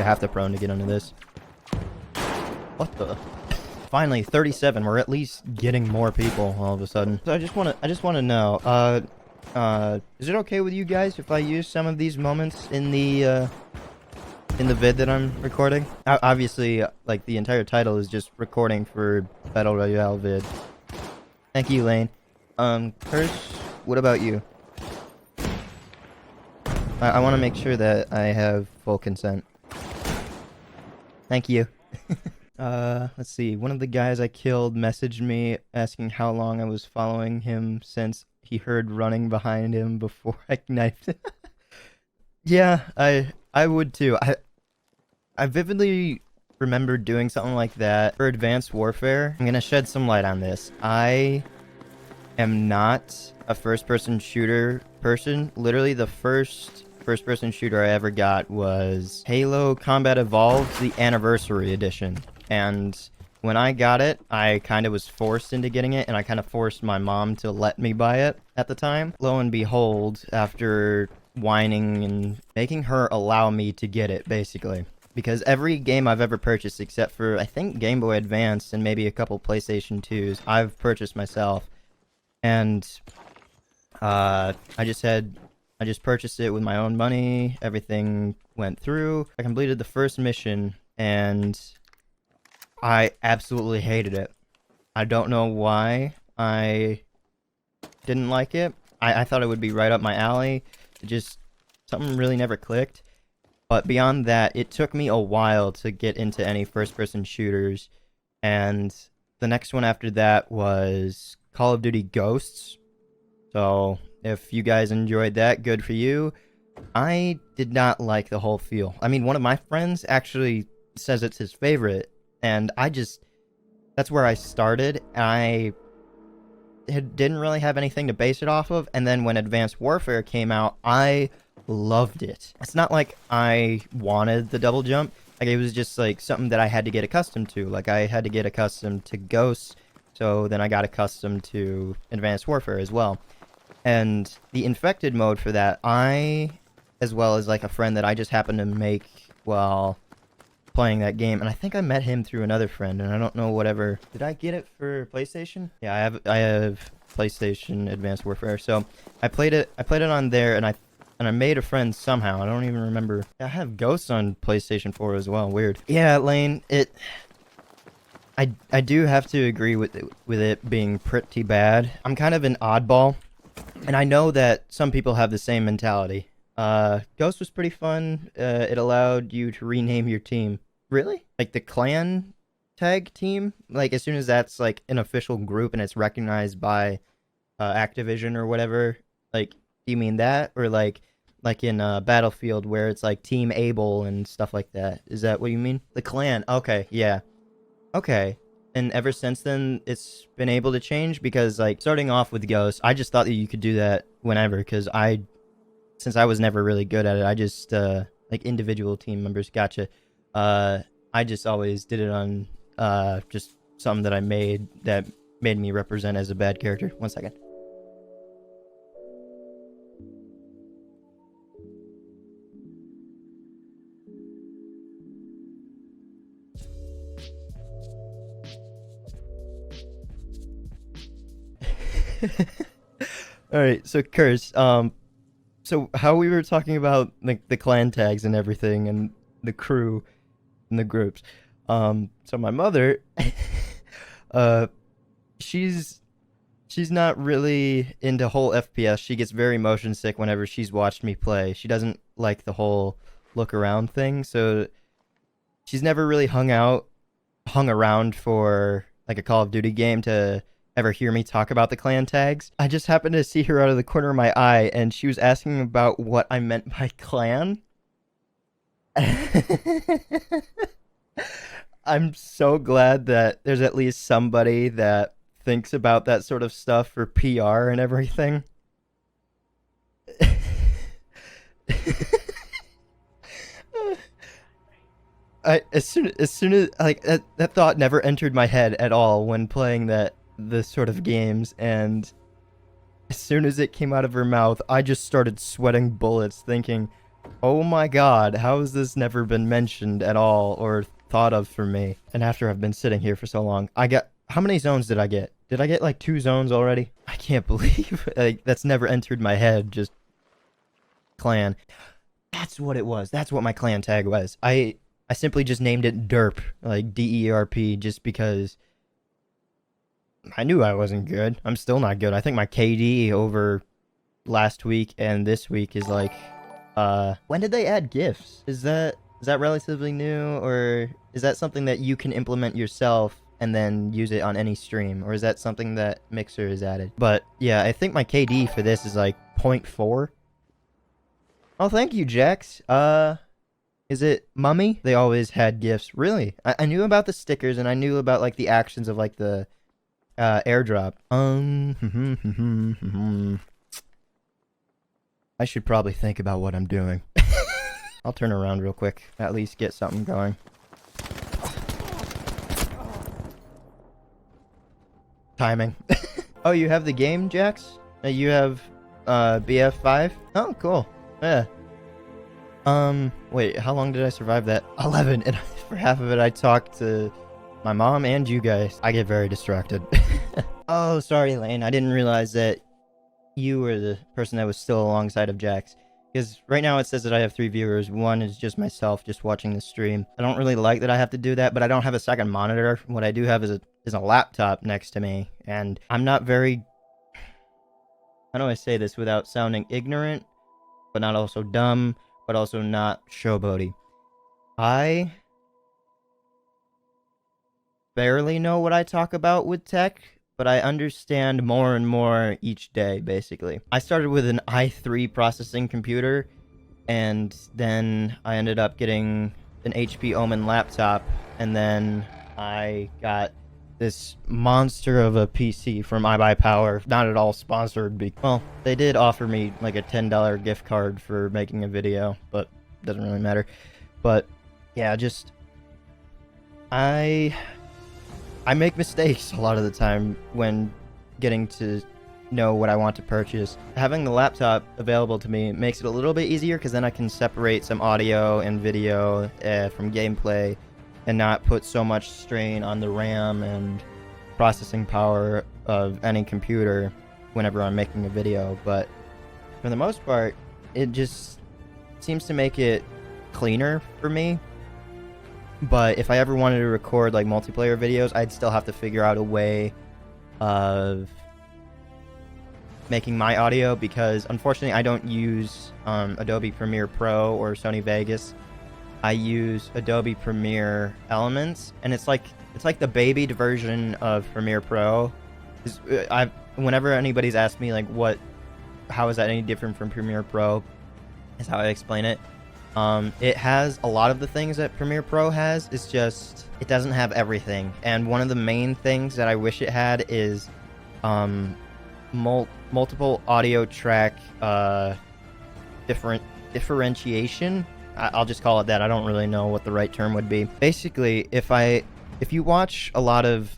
you have to prone to get into this. What the? Finally, 37. We're at least getting more people all of a sudden. So I just wanna know, is it okay with you guys if I use some of these moments in the vid that I'm recording? Obviously, like, the entire title is just recording for Battle Royale vid. Thank you, Lane. Curse, what about you? I want to make sure that I have full consent. Thank you. Let's see. One of the guys I killed messaged me asking how long I was following him since he heard running behind him before I knifed him. Yeah, I would too. I vividly remember doing something like that for Advanced Warfare. I'm gonna shed some light on this. I am not a first-person shooter person. Literally, the first-person shooter I ever got was Halo Combat Evolved, the Anniversary Edition. And when I got it, I kind of was forced into getting it, and I kind of forced my mom to let me buy it at the time. Lo and behold, after whining and making her allow me to get it, basically. Because every game I've ever purchased, except for, I think, Game Boy Advance and maybe a couple PlayStation 2s, I've purchased myself. And I just purchased it with my own money. Everything went through. I completed the first mission, and I absolutely hated it. I don't know why I didn't like it. I thought it would be right up my alley. It just, something really never clicked. But beyond that, it took me a while to get into any first-person shooters. And the next one after that was Call of Duty Ghosts. So if you guys enjoyed that, good for you. I did not like the whole feel. I mean, one of my friends actually says it's his favorite. And that's where I started. I didn't really have anything to base it off of. And then when Advanced Warfare came out, I loved it. It's not like I wanted the double jump. Like, it was just like something that I had to get accustomed to. Like, I had to get accustomed to Ghosts, so then I got accustomed to Advanced Warfare as well. And the infected mode for that, as well as like a friend that I just happened to make while playing that game, and I think I met him through another friend, and I don't know whatever. Did I get it for PlayStation? Yeah, I have PlayStation Advanced Warfare, so I played it on there, and I made a friend somehow. I don't even remember. I have Ghosts on PlayStation 4 as well. Weird. Yeah, Lane, I do have to agree with it being pretty bad. I'm kind of an oddball, and I know that some people have the same mentality. Ghost was pretty fun. It allowed you to rename your team. Really? Like the clan tag team? Like, as soon as that's like an official group and it's recognized by Activision or whatever, like, do you mean that? Or like in Battlefield where it's like Team Able and stuff like that? Is that what you mean? The clan. Okay, yeah. Okay. And ever since then, it's been able to change? Because, like, starting off with Ghost, I just thought that you could do that whenever, because since I was never really good at it, I just, like, individual team members, gotcha. I just always did it on, just something that I made that made me represent as a bad character. 1 second. Alright, so Curse, so how we were talking about like the clan tags and everything and the crew and the groups. So my mother, she's not really into whole FPS. She gets very motion sick whenever she's watched me play. She doesn't like the whole look around thing, so she's never really hung around for like a Call of Duty game to ever hear me talk about the clan tags. I just happened to see her out of the corner of my eye, and she was asking about what I meant by clan. I'm so glad that there's at least somebody that thinks about that sort of stuff for PR and everything. As soon as like that thought never entered my head at all when playing this sort of games, and as soon as it came out of her mouth, I just started sweating bullets, thinking, Oh my god, how has this never been mentioned at all or thought of for me? And after I've been sitting here for so long, I got... How many zones did I get? Did I get like 2 zones already? I can't believe like that's never entered my head. Just clan. That's what it was. That's what my clan tag was. I simply just named it Derp, like DERP, just because I knew I wasn't good. I'm still not good. I think my KD over last week and this week is like, when did they add GIFs? Is that relatively new, or is that something that you can implement yourself and then use it on any stream, or is that something that Mixer has added? But yeah, I think my KD for this is like 0.4. Oh, thank you, Jax. Is it Mummy? They always had GIFs. Really? I knew about the stickers, and I knew about like the actions of like the airdrop. I should probably think about what I'm doing. I'll turn around real quick. At least get something going. Timing. Oh, you have the game, Jax? You have BF5? Oh, cool. Yeah. Wait, how long did I survive that? 11, and for half of it I talked to my mom and you guys. I get very distracted. Oh, sorry, Lane. I didn't realize that you were the person that was still alongside of Jax. Because right now it says that I have 3 viewers. One is just myself, just watching the stream. I don't really like that I have to do that, but I don't have a second monitor. What I do have is a laptop next to me, and I'm not very... How do I say this without sounding ignorant, but not also dumb, but also not showboaty? I barely know what I talk about with tech, but I understand more and more each day, basically. I started with an i3 processing computer, and then I ended up getting an HP Omen laptop, and then I got this monster of a PC from iBuyPower. Not at all sponsored. Well, they did offer me like a $10 gift card for making a video, but it doesn't really matter. But yeah, just I make mistakes a lot of the time when getting to know what I want to purchase. Having the laptop available to me makes it a little bit easier, because then I can separate some audio and video from gameplay and not put so much strain on the RAM and processing power of any computer whenever I'm making a video. But for the most part, it just seems to make it cleaner for me. But if I ever wanted to record like multiplayer videos, I'd still have to figure out a way of making my audio, because unfortunately I don't use Adobe Premiere Pro or Sony Vegas. I use Adobe Premiere Elements, and it's like the babied version of Premiere Pro. Whenever anybody's asked me like how is that any different from Premiere Pro, is how I explain it. It has a lot of the things that Premiere Pro has. It's just it doesn't have everything, and one of the main things that I wish it had is multiple audio track differentiation. I'll just call it that. I don't really know what the right term would be. Basically, if you watch a lot of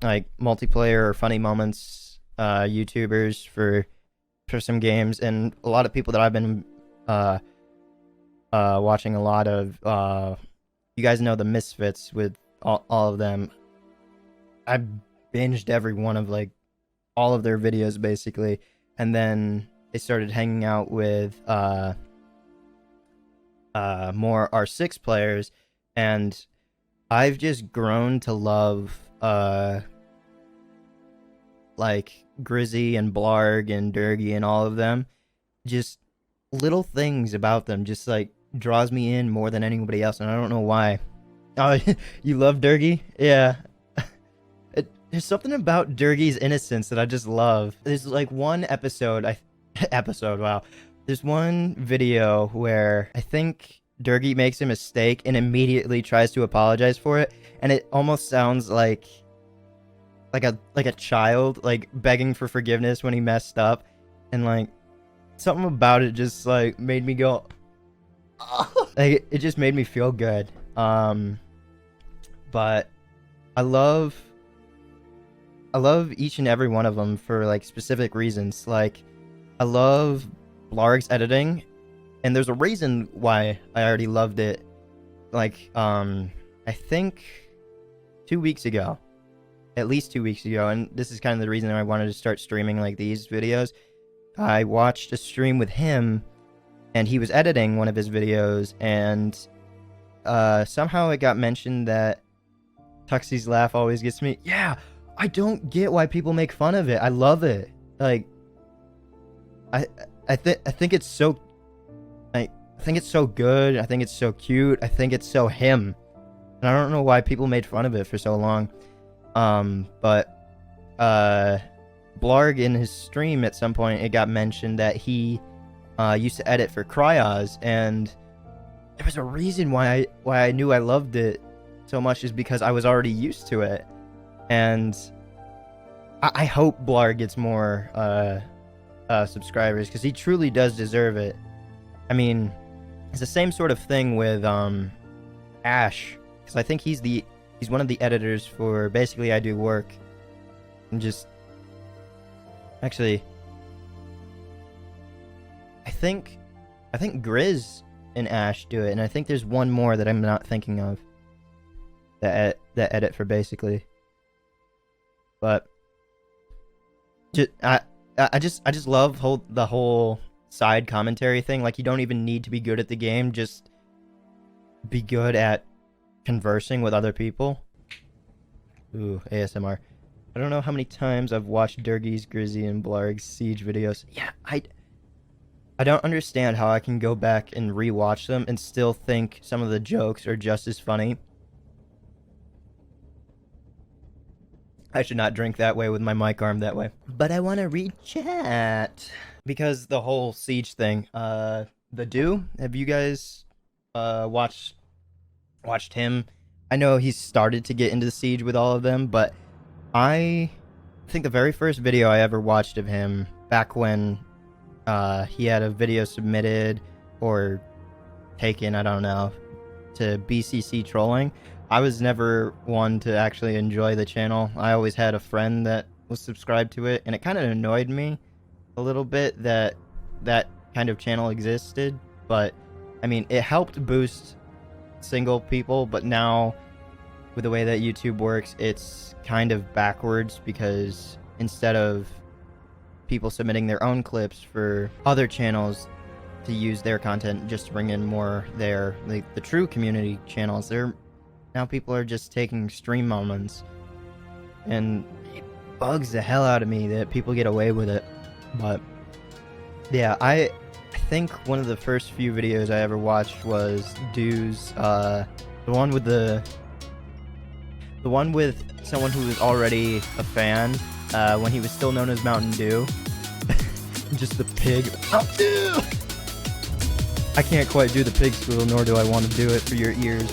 like multiplayer or funny moments YouTubers for some games, and a lot of people that I've been watching a lot of, you guys know the Misfits with all of them. I binged every one of like all of their videos basically, and then they started hanging out with more R6 players, and I've just grown to love like Grizzy and Blarg and Durgy and all of them. Just little things about them just like draws me in more than anybody else, and I don't know why. Oh, you love Durgy? Yeah. There's something about Durgy's innocence that I just love. There's like one episode, wow. There's one video where I think Durgy makes a mistake and immediately tries to apologize for it, and it almost sounds like a child like begging for forgiveness when he messed up, and like something about it just like made me go like it just made me feel good. But I love each and every one of them for like specific reasons. Like I love Blarg's editing. And there's a reason why I already loved it. Like, I think 2 weeks ago, at least 2 weeks ago, and this is kind of the reason I wanted to start streaming like these videos. I watched a stream with him, and he was editing one of his videos, and somehow it got mentioned that Tuxie's laugh always gets me. Yeah, I don't get why people make fun of it. I love it. Like, I think it's so, I think it's so good. I think it's so cute. I think it's so him. And I don't know why people made fun of it for so long. But Blarg in his stream at some point, it got mentioned that he used to edit for Cryos, and there was a reason why I knew I loved it so much, is because I was already used to it. And I hope Blarg gets more subscribers, because he truly does deserve it. I mean, it's the same sort of thing with Ash, because I think he's one of the editors for Basically I Do Work. And just actually, I think Grizz and Ash do it, and I think there's one more that I'm not thinking of that edit for Basically. But I just love the whole side commentary thing. Like, you don't even need to be good at the game, just be good at conversing with other people. Ooh, ASMR. I don't know how many times I've watched Durgi's, Grizzy, and Blarg's Siege videos. Yeah, I don't understand how I can go back and rewatch them and still think some of the jokes are just as funny. I should not drink that way with my mic arm that way. But I want to read chat. Because the whole Siege thing. The Do, have you guys watched him? I know he's started to get into the Siege with all of them, but I think the very first video I ever watched of him, back when he had a video submitted or taken, I don't know, to BCC trolling, I was never one to actually enjoy the channel. I always had a friend that was subscribed to it, and it kind of annoyed me a little bit that that kind of channel existed. But I mean, it helped boost single people, but now with the way that YouTube works, it's kind of backwards, because instead of people submitting their own clips for other channels to use their content just to bring in more the true community channels, now people are just taking stream moments, and it bugs the hell out of me that people get away with it. But yeah, I think one of the first few videos I ever watched was Dew's, the one with someone who was already a fan, when he was still known as Mountain Dew. Just the pig. Mountain Dew! I can't quite do the pig squeal, nor do I want to do it for your ears.